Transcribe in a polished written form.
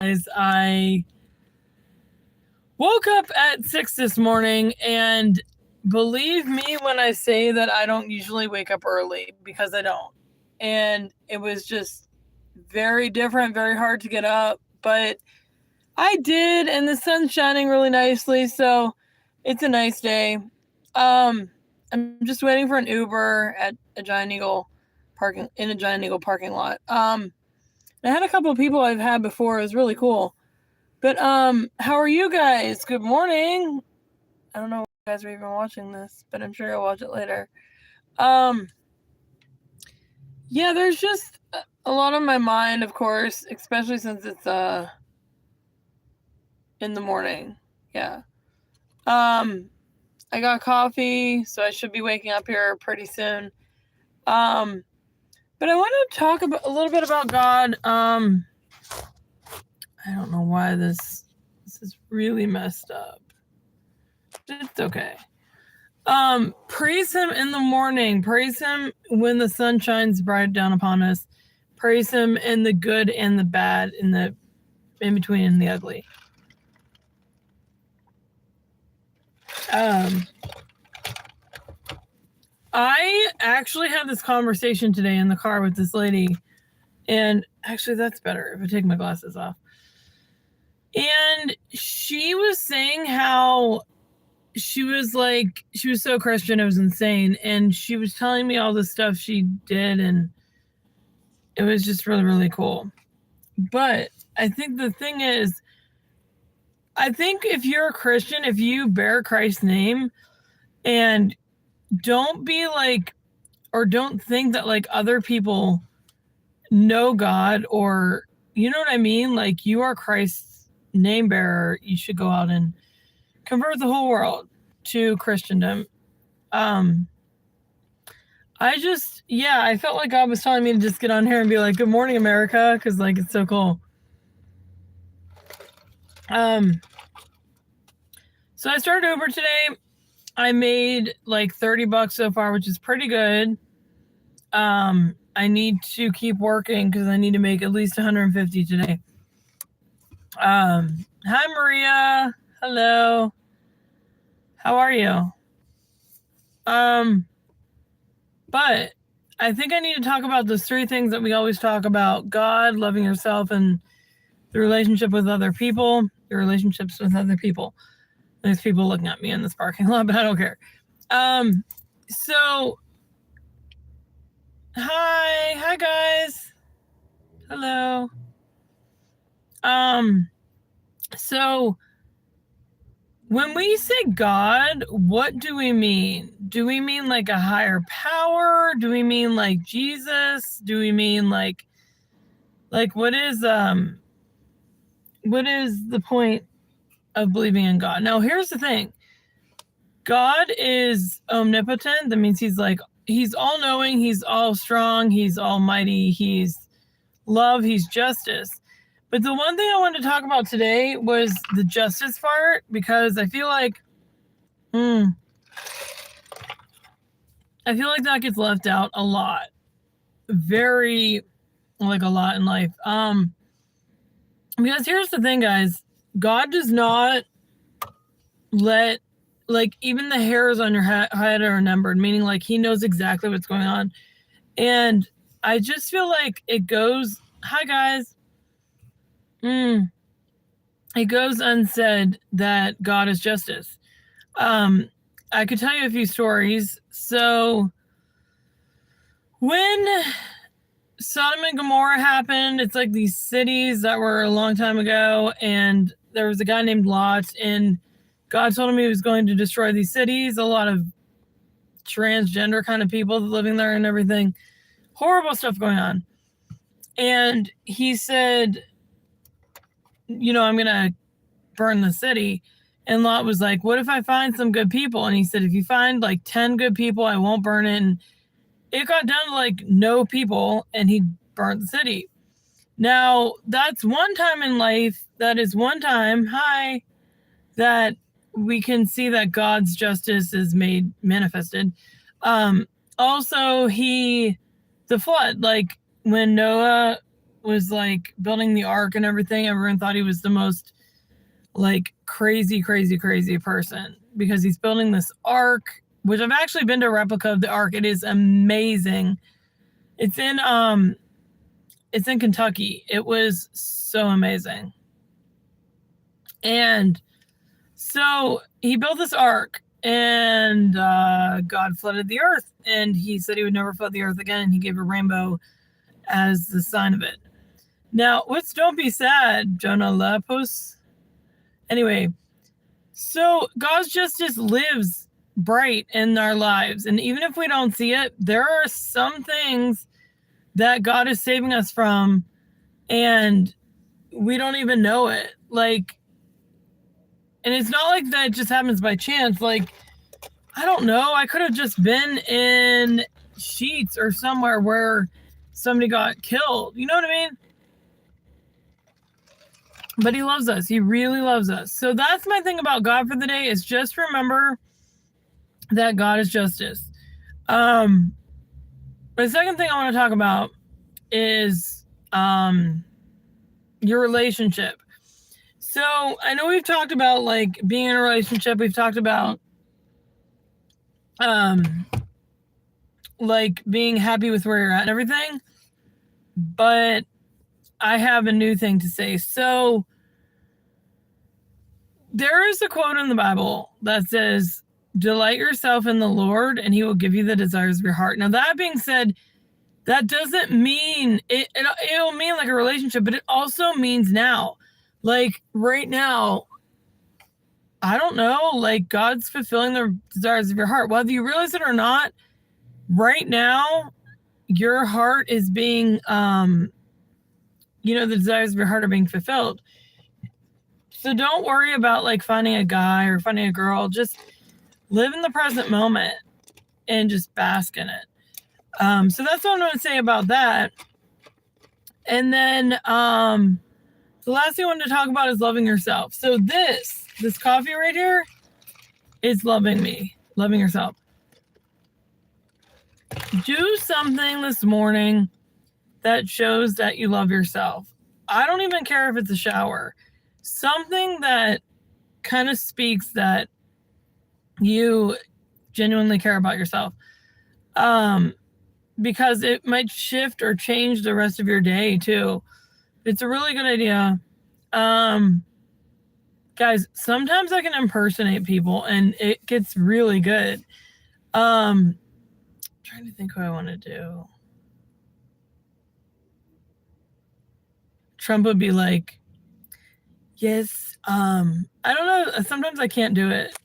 I woke up at 6 this morning, and believe me when I say that I don't usually wake up early, because I don't. And it was just very different, very hard to get up, but I did, and the sun's shining really nicely, so it's a nice day. I'm just waiting for an Uber at a Giant Eagle parking lot. I had a couple of people I've had before. It was really cool. But how are you guys? Good morning. I don't know if you guys are even watching this, but I'm sure you'll watch it later. Um yeah, there's just a lot on my mind, of course, especially since it's in the morning. Yeah. I got coffee, so I should be waking up here pretty soon. But I want to talk about a little bit about God. I don't know why this is really messed up. It's okay. Praise him in the morning. Praise him when the sun shines bright down upon us. Praise him in the good and the bad, in between and the ugly. I actually had this conversation today in the car with this lady, and actually that's better if I take my glasses off. And she was saying how she was so Christian, it was insane, and she was telling me all the stuff she did, and it was just really, really cool. But I think the thing is, I think if you're a Christian, if you bear Christ's name, and don't be or don't think that other people know God, or you know what I mean? Like, you are Christ's name bearer. You should go out and convert the whole world to Christendom. I felt like God was telling me to just get on here and be like, good morning, America, because it's so cool. So I started Uber today. I made $30 so far, which is pretty good. I need to keep working because I need to make at least 150 today. Hi, Maria. Hello. How are you? But I think I need to talk about those three things that we always talk about: God, loving yourself, and the relationship with other people, your relationships with other people. There's people looking at me in this parking lot, but I don't care. So hi guys. Hello. So when we say God, what do we mean? Do we mean a higher power? Do we mean Jesus? Do we mean what is the point of believing in God? Now, here's the thing. God is omnipotent. That means he's all-knowing, he's all-strong, he's almighty, he's love, he's justice. But the one thing I wanted to talk about today was the justice part, because I feel like that gets left out a lot. Very, a lot in life. Because here's the thing, guys. God does not let, even the hairs on your head are numbered, meaning he knows exactly what's going on. And I just feel like it goes, hi guys. It goes unsaid that God is justice. I could tell you a few stories. So when Sodom and Gomorrah happened, it's these cities that were a long time ago, and there was a guy named Lot, and God told him he was going to destroy these cities. A lot of transgender kind of people living there and everything. Horrible stuff going on. And he said, I'm going to burn the city. And Lot was like, what if I find some good people? And he said, if you find 10 good people, I won't burn it. And it got down to no people, and he burnt the city. Now, that's one time in life. That is one time, that we can see that God's justice is manifested. Also, the flood, when Noah was like building the ark and everything, everyone thought he was the most like crazy person because he's building this ark, which I've actually been to a replica of the ark. It is amazing. It's in Kentucky. It was so amazing. And so he built this ark, and God flooded the earth, and he said he would never flood the earth again, and he gave a rainbow as the sign of it. Now, don't be sad, Jonah Lepos. Anyway, so God's justice lives bright in our lives. And even if we don't see it, there are some things that God is saving us from, and we don't even know it. Like, and it's not like that just happens by chance. Like, I don't know. I could have just been in Sheets or somewhere where somebody got killed. You know what I mean? But he loves us. He really loves us. So that's my thing about God for the day, is just remember that God is justice. The second thing I want to talk about is your relationship. So I know we've talked about like being in a relationship. We've talked about like being happy with where you're at and everything. But I have a new thing to say. So there is a quote in the Bible that says, "Delight yourself in the Lord, and he will give you the desires of your heart." Now, that being said, that doesn't mean it'll mean like a relationship, but it also means now. Like right now, I don't know, like God's fulfilling the desires of your heart. Whether you realize it or not, right now, your heart is being, the desires of your heart are being fulfilled. So don't worry about like finding a guy or finding a girl. Just live in the present moment and just bask in it. So that's what I'm going to say about that. And then the last thing I wanted to talk about is loving yourself. So this coffee right here is loving yourself. Do something this morning that shows that you love yourself. I don't even care if it's a shower. Something that kind of speaks that you genuinely care about yourself. Because it might shift or change the rest of your day too. It's a really good idea. Guys, sometimes I can impersonate people and it gets really good. I'm trying to think who I want to do. Trump would be like, yes, I don't know. Sometimes I can't do it.